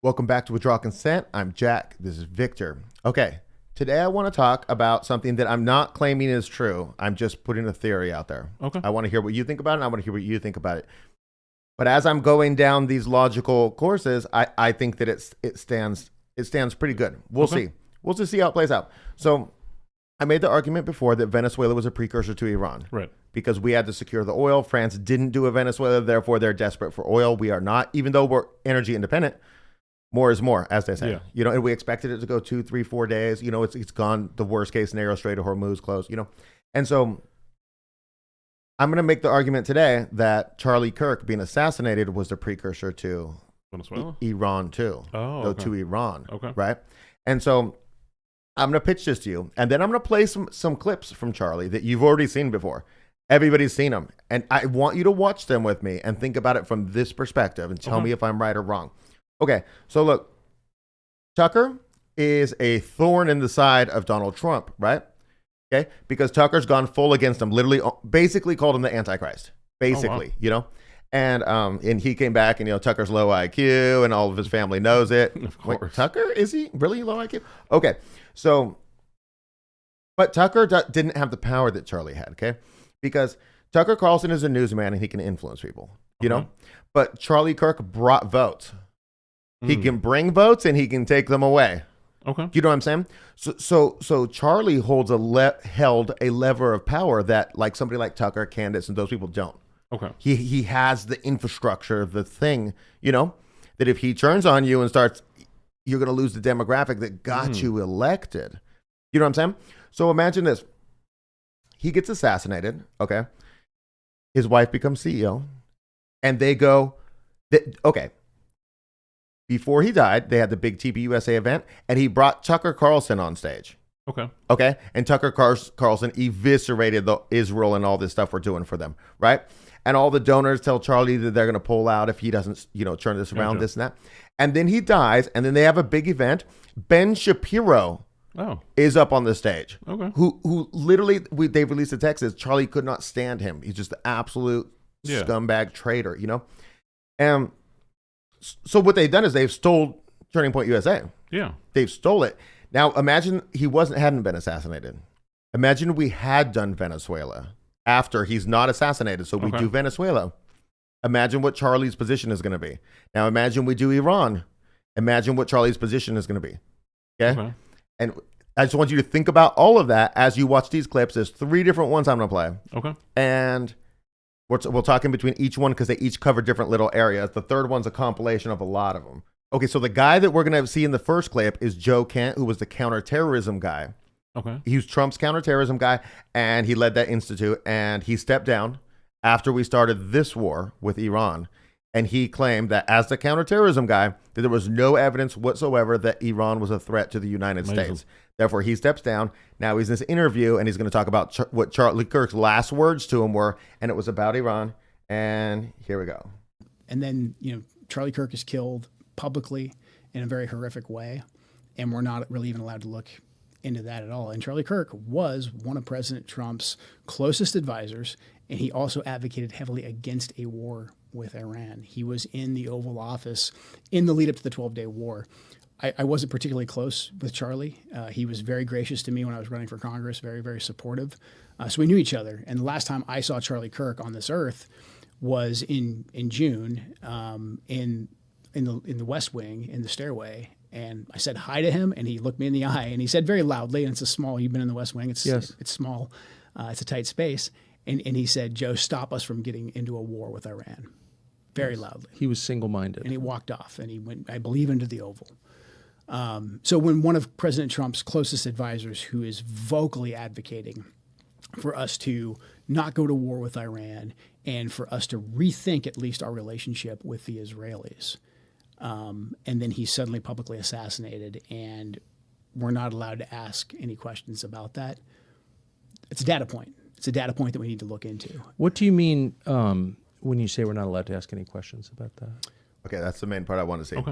Welcome back to Withdraw Consent. I'm Jack. This is Victor. Okay, today I want to talk about something that I'm not claiming is true. I'm just putting a theory out there. Okay. I want to hear what you think about it, and I want to hear what you think about it. But as I'm going down these logical courses, I think that it stands pretty good. We'll see. We'll just see how it plays out. So I made the argument before that Venezuela was a precursor to Iran. Right. Because we had to secure the oil. France didn't do a Venezuela, therefore they're desperate for oil. We are not, even though we're energy independent. More is more, as they say. Yeah. You know, and we expected it to go 2, 3, 4 days. You know, it's gone. The worst case scenario, Strait of Hormuz closed. You know, and so I'm going to make the argument today that Charlie Kirk being assassinated was the precursor to Venezuela? Iran too. Oh, okay. To Iran. Okay. Right. And so I'm going to pitch this to you, and then I'm going to play some clips from Charlie that you've already seen before. Everybody's seen them, and I want you to watch them with me and think about it from this perspective and tell me if I'm right or wrong. Okay, so look, Tucker is a thorn in the side of Donald Trump, right? Okay, because Tucker's gone full against him, literally, basically called him the Antichrist, basically, you know? And he came back and, you know, Tucker's low IQ and all of his family knows it. Of course. Wait, Tucker, is he really low IQ? Okay, so, but Tucker didn't have the power that Charlie had, okay? Because Tucker Carlson is a newsman and he can influence people, you know? But Charlie Kirk brought votes. He can bring votes and he can take them away. Okay. You know what I'm saying? So Charlie holds held a lever of power that like somebody like Tucker, Candace, and those people don't. Okay. He has the infrastructure, the thing, you know, that if he turns on you and starts, you're going to lose the demographic that got you elected. You know what I'm saying? So imagine this. He gets assassinated, okay? His wife becomes CEO, and they go, okay. Before he died, they had the big TPUSA event, and he brought Tucker Carlson on stage. Okay. Okay? And Tucker Carlson eviscerated the Israel and all this stuff we're doing for them, right? And all the donors tell Charlie that they're going to pull out if he doesn't, you know, turn this around, this and that. And then he dies, and then they have a big event. Ben Shapiro is up on the stage. Okay. Who literally, they released a text that Charlie could not stand him. He's just the absolute scumbag traitor, you know? And so what they've done is they've stole Turning Point USA. Yeah. They've stole it. Now imagine he hadn't been assassinated. Imagine we had done Venezuela after he's not assassinated. So we do Venezuela. Imagine what Charlie's position is going to be. Now imagine we do Iran. Imagine what Charlie's position is going to be. Okay? And I just want you to think about all of that as you watch these clips. There's 3 different ones I'm going to play. Okay. And we'll talk in between each one because they each cover different little areas. The third one's a compilation of a lot of them. Okay, so the guy that we're going to see in the first clip is Joe Kent, who was the counterterrorism guy. Okay. He was Trump's counterterrorism guy, and he led that institute, and he stepped down after we started this war with Iran. And he claimed that as the counterterrorism guy, that there was no evidence whatsoever that Iran was a threat to the United States. Therefore, he steps down. Now he's in this interview, and he's going to talk about what Charlie Kirk's last words to him were, and it was about Iran. And here we go. And then, you know, Charlie Kirk is killed publicly in a very horrific way, and we're not really even allowed to look into that at all. And Charlie Kirk was one of President Trump's closest advisors, and he also advocated heavily against a war with Iran. He was in the Oval Office in the lead up to the 12-day war. I wasn't particularly close with Charlie. He was very gracious to me when I was running for Congress, very, very supportive. So we knew each other. And the last time I saw Charlie Kirk on this earth was in June in the West Wing, in the stairway. And I said hi to him, and he looked me in the eye, and he said very loudly, and it's a small, you've been in the West Wing, it's small, it's a tight space. And he said, "Joe, stop us from getting into a war with Iran," very loudly. He was single-minded. And he walked off, and he went, I believe, into the Oval. So when one of President Trump's closest advisors, who is vocally advocating for us to not go to war with Iran and for us to rethink at least our relationship with the Israelis, and then he's suddenly publicly assassinated, and we're not allowed to ask any questions about that, it's a data point. It's a data point that we need to look into. What do you mean when you say we're not allowed to ask any questions about that? Okay, that's the main part I want to see.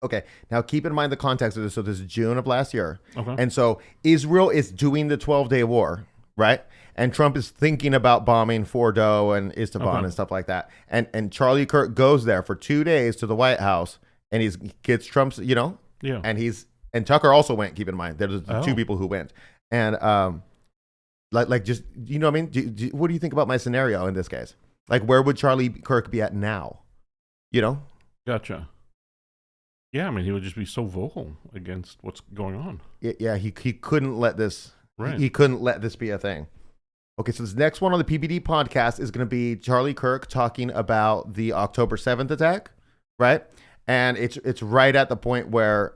Okay, now keep in mind the context of this. So this is June of last year. And so Israel is doing the 12-day war, right? And Trump is thinking about bombing Fordo and Esteban and stuff like that. And Charlie Kirk goes there for 2 days to the White House and he gets Trump's, Yeah. and Tucker also went. Keep in mind, there's two Oh. people who went, and just what I mean? What do you think about my scenario in this case? Like, where would Charlie Kirk be at now? Gotcha. Yeah, I mean, he would just be so vocal against what's going on. Yeah, he couldn't let this. Right. He couldn't let this be a thing. Okay, so this next one on the PBD podcast is going to be Charlie Kirk talking about the October 7th attack, right? And it's right at the point where,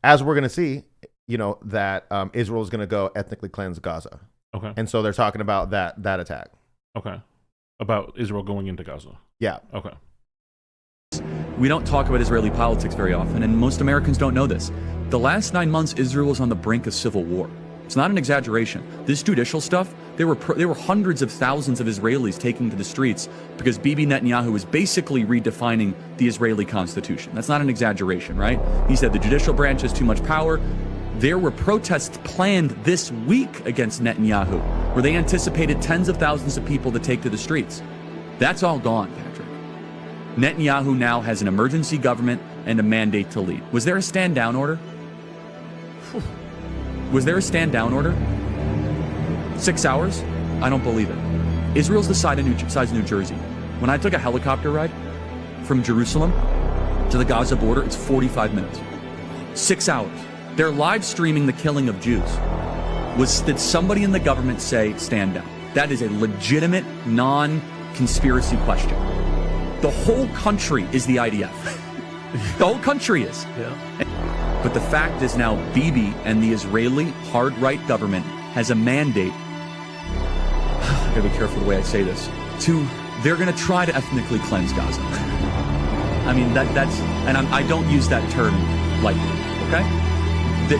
as we're going to see, that Israel is going to go ethnically cleanse Gaza. Okay. And so they're talking about that attack. Okay. About Israel going into Gaza. Yeah. Okay. We don't talk about Israeli politics very often, and most Americans don't know this. The last 9 months, Israel was on the brink of civil war. It's not an exaggeration. This judicial stuff, there were hundreds of thousands of Israelis taking to the streets because Bibi Netanyahu was basically redefining the Israeli constitution. That's not an exaggeration, right? He said the judicial branch has too much power. There were protests planned this week against Netanyahu, where they anticipated tens of thousands of people to take to the streets. That's all gone, Patrick. Netanyahu now has an emergency government and a mandate to lead. Was there a stand-down order? Was there a stand-down order? 6 hours? I don't believe it. Israel's the size of New Jersey. When I took a helicopter ride from Jerusalem to the Gaza border, it's 45 minutes. 6 hours. They're live streaming the killing of Jews. Did somebody in the government say stand down? That is a legitimate, non-conspiracy question. The whole country is the IDF. The whole country is. Yeah. But the fact is now Bibi and the Israeli hard-right government has a mandate. I gotta be careful the way I say this. They're gonna try to ethnically cleanse Gaza. I mean, I don't use that term lightly, okay?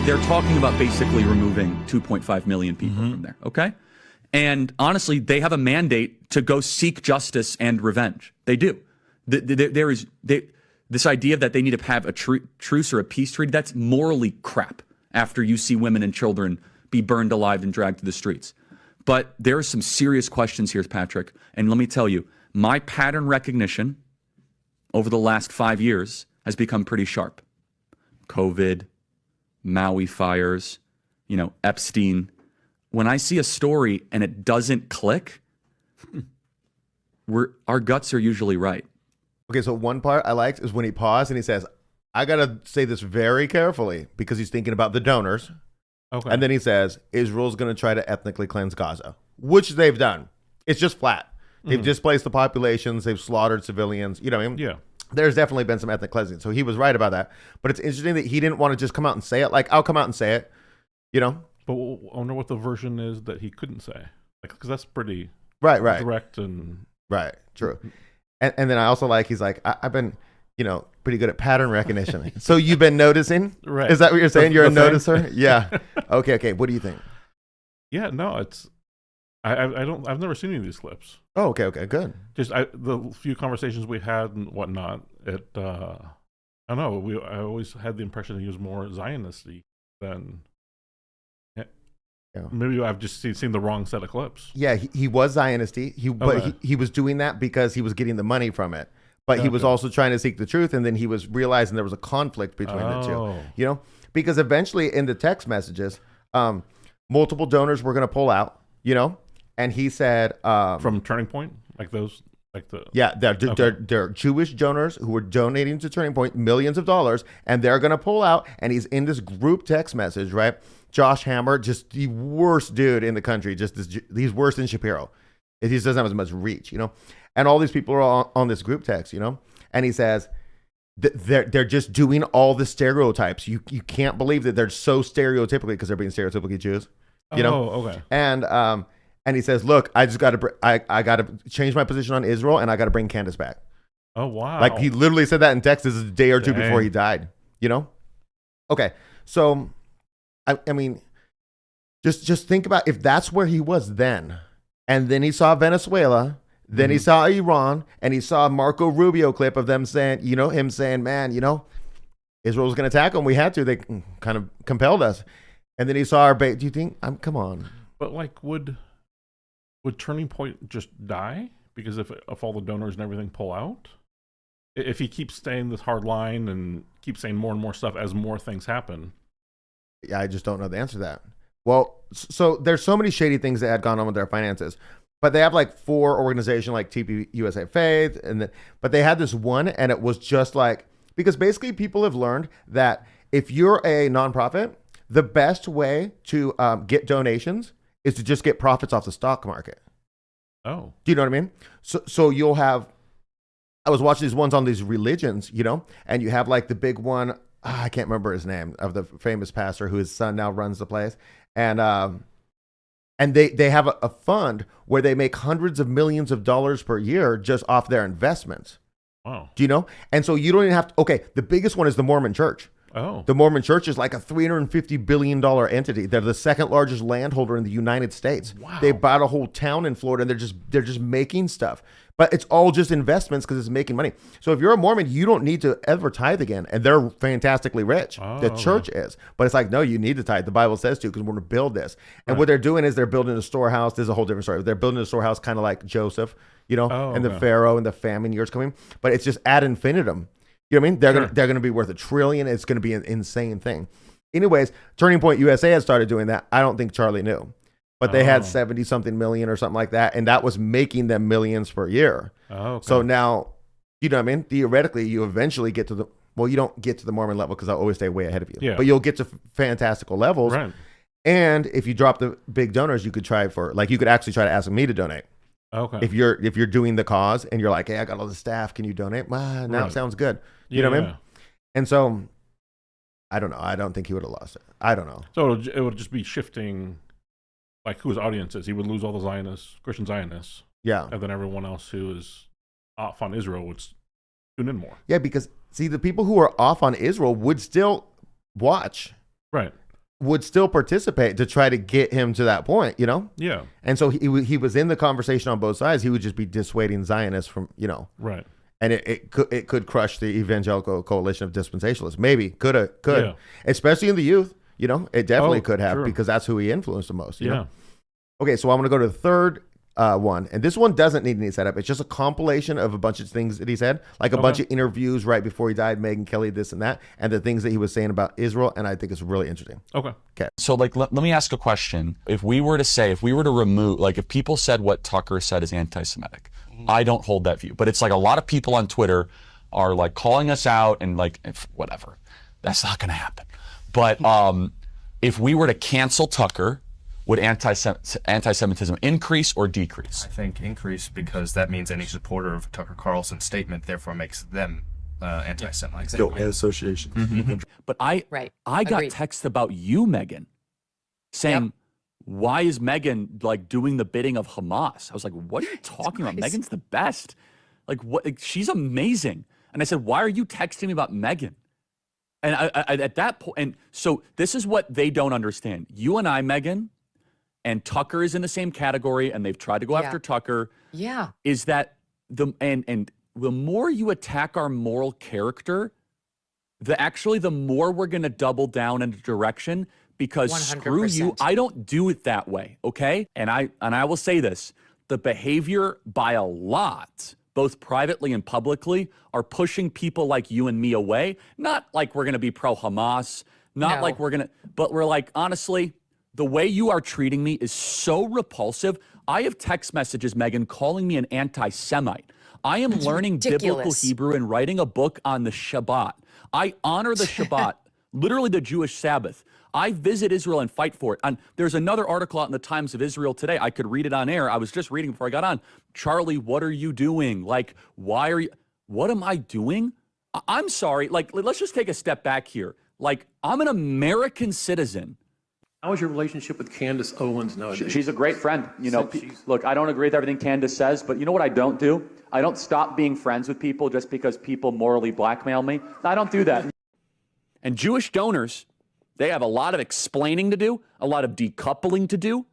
They're talking about basically removing 2.5 million people from there, okay? And honestly, they have a mandate to go seek justice and revenge. They do. This idea that they need to have a truce or a peace treaty, that's morally crap after you see women and children be burned alive and dragged to the streets. But there are some serious questions here, Patrick. And let me tell you, my pattern recognition over the last 5 years has become pretty sharp. COVID, Maui fires, Epstein. When I see a story and it doesn't click, our guts are usually right. Okay, so one part I liked is when he paused and he says, I got to say this very carefully because he's thinking about the donors. Okay. And then he says, Israel's going to try to ethnically cleanse Gaza, which they've done. It's just flat. They've displaced the populations. They've slaughtered civilians. You know what I mean? Yeah. There's definitely been some ethnic cleansing. So he was right about that. But it's interesting that he didn't want to just come out and say it. Like, I'll come out and say it, But I wonder what the version is that he couldn't say. Because that's pretty Right. direct and... Right. True. And then I also he's like, I've been, pretty good at pattern recognition. So you've been noticing? Right. Is that what you're saying? You're a the thing? noticer? Yeah. Okay. What do you think? Yeah, no, it's... I've never seen any of these clips. Oh, okay. Good. Just the few conversations we had and whatnot, I don't know. I always had the impression that he was more Zionist-y than... Yeah. Maybe I've just seen the wrong set of clips. Yeah, he was Zionisty. He was doing that because he was getting the money from it. But he was also trying to seek the truth, and then he was realizing there was a conflict between the two. Because eventually in the text messages, multiple donors were going to pull out. And he said From Turning Point, they're Jewish donors who were donating to Turning Point millions of dollars, and they're going to pull out. And he's in this group text message, right? Josh Hammer, just the worst dude in the country. He's worse than Shapiro. He just doesn't have as much reach, And all these people are on this group text, And he says they're just doing all the stereotypes. You can't believe that they're so stereotypically because they're being stereotypically Jews, Oh, okay. And he says, look, I just got to I got to change my position on Israel, and I got to bring Candace back. Oh, wow. Like he literally said that in text. This is a day or two before he died. Okay, so. I mean, just think about if that's where he was then, and then he saw Venezuela, then he saw Iran, and he saw a Marco Rubio clip of them saying, him saying, man, Israel was going to attack them. We had to. They kind of compelled us. And then he saw our bait. Do you think? Come on. But would Turning Point just die because if all the donors and everything pull out? if he keeps staying this hard line and keeps saying more and more stuff as more things happen. Yeah, I just don't know the answer to that. Well, so there's so many shady things that had gone on with their finances, but they have like 4 organizations like TPUSA Faith, but they had this one, and it was just like, because basically people have learned that if you're a nonprofit, the best way to get donations is to just get profits off the stock market. Oh, do you know what I mean? So you'll have, I was watching these ones on these religions, and you have like the big one, I can't remember his name, of the famous pastor whose son now runs the place. And they have a fund where they make hundreds of millions of dollars per year just off their investments. Wow. Do you know? And so you don't even have to, okay, the biggest one is the Mormon Church. Oh. The Mormon Church is like a $350 billion entity. They're the second largest landholder in the United States. Wow. They bought a whole town in Florida, and they're just making stuff. But it's all just investments because it's making money. So if you're a Mormon, you don't need to ever tithe again. And they're fantastically rich. Oh, the church is. But it's like, no, you need to tithe. The Bible says to, because we're going to build this. And what they're doing is they're building a storehouse. This is a whole different story. They're building a storehouse kind of like Joseph, and the Pharaoh and the famine years coming. But it's just ad infinitum. You know what I mean? They're gonna be worth $1 trillion. It's gonna be an insane thing. Anyways, Turning Point USA had started doing that. I don't think Charlie knew, but they had 70-something million or something like that, and that was making them millions per year. Oh, okay. So now, you know what I mean? Theoretically, you eventually get to the, well, you don't get to the Mormon level because I'll always stay way ahead of you. Yeah. But you'll get to fantastical levels. Right. And if you drop the big donors, you could try for, like, you could actually try to ask me to donate. Okay. If you're doing the cause and you're like, hey, I got all the staff, can you donate? Now it sounds good. You know what I mean? And so, I don't know. I don't think he would have lost it. I don't know. So it would just be shifting, like, who his audience is. He would lose all the Zionists, Christian Zionists. Yeah. And then everyone else who is off on Israel would tune in more. Yeah, because, see, the people who are off on Israel would still watch. Right. Would still participate to try to get him to that point, Yeah. And so he was in the conversation on both sides. He would just be dissuading Zionists from, Right. And it could crush the evangelical coalition of dispensationalists. Maybe could, Yeah. especially in the youth. It definitely could have, sure. because that's who he influenced the most. You Yeah. know? Okay, so I'm going to go to the third one, and this one doesn't need any setup. It's just a compilation of a bunch of things that he said, like a bunch of interviews right before he died, Megyn Kelly, this and that, and the things that he was saying about Israel, and I think it's really interesting. Okay. So, like, let me ask a question. If we were to remove, like, if people said what Tucker said is anti-Semitic, I don't hold that view. But it's like a lot of people on Twitter are, like, calling us out and, like, whatever. That's not going to happen. But if we were to cancel Tucker, would anti-Semitism increase or decrease? I think increase, because that means any supporter of Tucker Carlson's statement therefore makes them anti-Semites. Association. Mm-hmm. But I got Agreed. text about you, Megyn, saying, why is Megyn, like, doing the bidding of Hamas? I was like, what are you talking about? Megyn's the best. Like, what? Like, she's amazing. And I said, why are you texting me about Megyn? And I at that point, and so this is what they don't understand. You and I, Megyn, and Tucker is in the same category, and they've tried to go after Tucker. Yeah. Is that the more you attack our moral character, the more we're going to double down in a direction, because 100%. screw you, I don't do it that way, okay? And I will say this, the behavior by a lot, both privately and publicly, are pushing people like you and me away. Not like we're going to be pro-Hamas, not like we're going to, but we're like, honestly, the way you are treating me is so repulsive. I have text messages, Megyn, calling me an anti-Semite. I am learning biblical ridiculous. Hebrew and writing a book on the Shabbat. I honor the Shabbat, literally the Jewish Sabbath. I visit Israel and fight for it. And there's another article out in the Times of Israel today. I could read it on air. I was just reading before I got on. Charlie, what are you doing? Like, what am I doing? I'm sorry. Like, let's just take a step back here. Like, I'm an American citizen. How is your relationship with Candace Owens nowadays? She's a great friend. Look, I don't agree with everything Candace says, but you know what I don't do? I don't stop being friends with people just because people morally blackmail me. I don't do that. And Jewish donors, they have a lot of explaining to do, a lot of decoupling to do,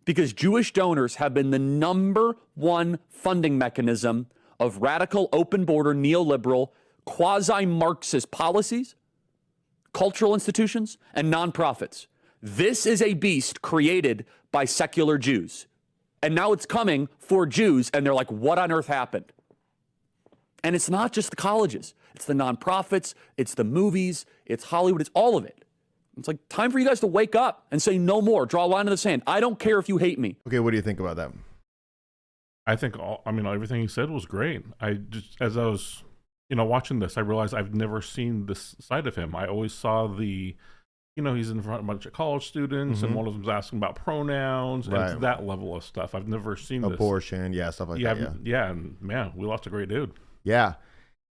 because Jewish donors have been the #1 funding mechanism of radical, open border, neoliberal, quasi-Marxist policies, cultural institutions, and nonprofits. This is a beast created by secular Jews. And now it's coming for Jews, and they're like, what on earth happened? And it's not just the colleges. It's the nonprofits, it's the movies, it's Hollywood, it's all of it. It's like time for you guys to wake up and say no more. Draw a line in the sand. I don't care if you hate me. Okay, what do you think about that? I think everything he said was great. I just, as I was, watching this, I realized I've never seen this side of him. I always saw the, he's in front of a bunch of college students, and one of them's asking about pronouns, and it's that level of stuff. I've never seen abortion, stuff like that. Yeah, and man, we lost a great dude. Yeah,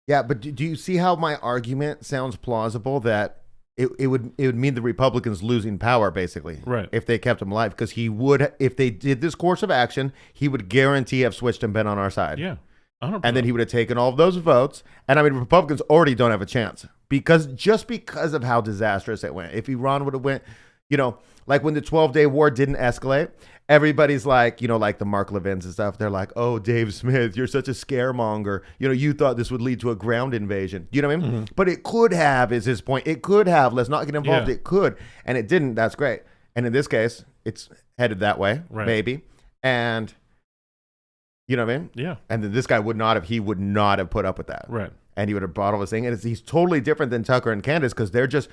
but do you see how my argument sounds plausible that it would mean the Republicans losing power, basically, right? If they kept him alive, because he would, if they did this course of action, he would guarantee have switched and been on our side. Yeah, 100%. And then he would have taken all of those votes. And Republicans already don't have a chance because of how disastrous it went. If Iran would have went, like when the 12-day war didn't escalate, everybody's like, like the Mark Levins and stuff. They're like, oh, Dave Smith, you're such a scaremonger. You thought this would lead to a ground invasion. You know what I mean? Mm-hmm. But it could have, is his point. It could have. Let's not get involved. Yeah. It could. And it didn't. That's great. And in this case, it's headed that way, maybe. And you know what I mean? Yeah. And then this guy would not have put up with that. Right. And he would have brought all this thing. And he's totally different than Tucker and Candace because they're just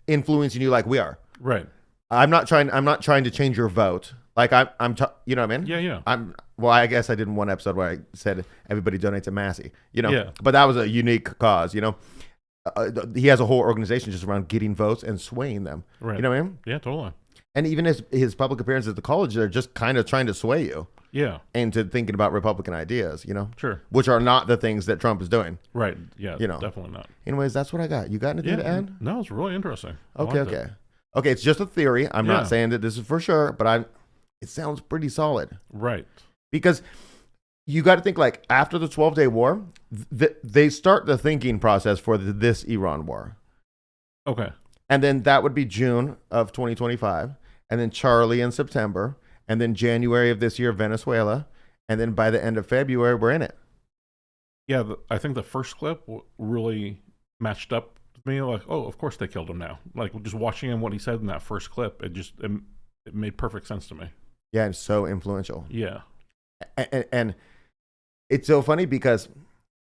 influencing you like we are. Right. I'm not trying to change your vote. Like you know what I mean? Yeah. I guess I did one episode where I said everybody donate to Massey, Yeah. But that was a unique cause, He has a whole organization just around getting votes and swaying them. Right. You know what I mean? Yeah, totally. And even his public appearances at the college, they're just kind of trying to sway you. Yeah. Into thinking about Republican ideas, Sure. Which are not the things that Trump is doing. Right. Yeah. Definitely not. Anyways, that's what I got. You got anything to add? No, it's really interesting. Okay. Okay, it's just a theory. I'm not saying that this is for sure, but it sounds pretty solid. Right. Because you got to think like after the 12-day war, they start the thinking process for this Iran war. Okay. And then that would be June of 2025, and then Charlie in September, and then January of this year, Venezuela, and then by the end of February, we're in it. Yeah, I think the first clip really matched up with me. Like, oh, of course they killed him now. Like, just watching him, what he said in that first clip, it made perfect sense to me. Yeah, it's so influential. Yeah. And it's so funny because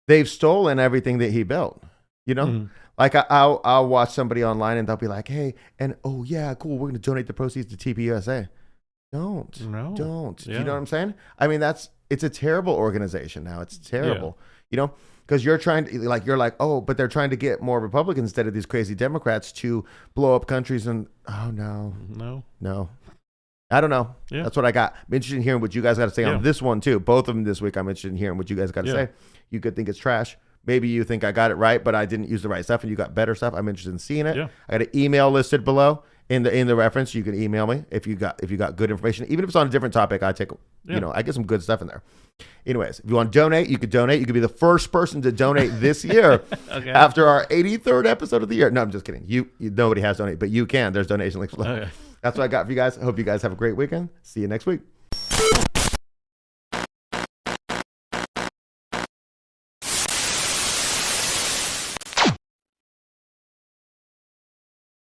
they've stolen everything that he built, Mm-hmm. Like I'll watch somebody online and they'll be like, hey, and oh yeah, cool, we're going to donate the proceeds to TPUSA. Don't. Yeah. Do you know what I'm saying? I mean, it's a terrible organization now. It's terrible, because you're trying to you're like, oh, but they're trying to get more Republicans instead of these crazy Democrats to blow up countries. And oh no. I don't know. Yeah. That's what I got. I'm interested in hearing what you guys got to say on this one too. Both of them this week. I'm interested in hearing what you guys got to say. You could think it's trash. Maybe you think I got it right, but I didn't use the right stuff, and you got better stuff. I'm interested in seeing it. Yeah. I got an email listed below in the reference. You can email me if you got good information, even if it's on a different topic. I take I get some good stuff in there. Anyways, if you want to donate, you could donate. You could be the first person to donate this year after our 83rd episode of the year. No, I'm just kidding. You nobody has donated, but you can. There's donation links below. Okay. That's what I got for you guys. I hope you guys have a great weekend. See you next week.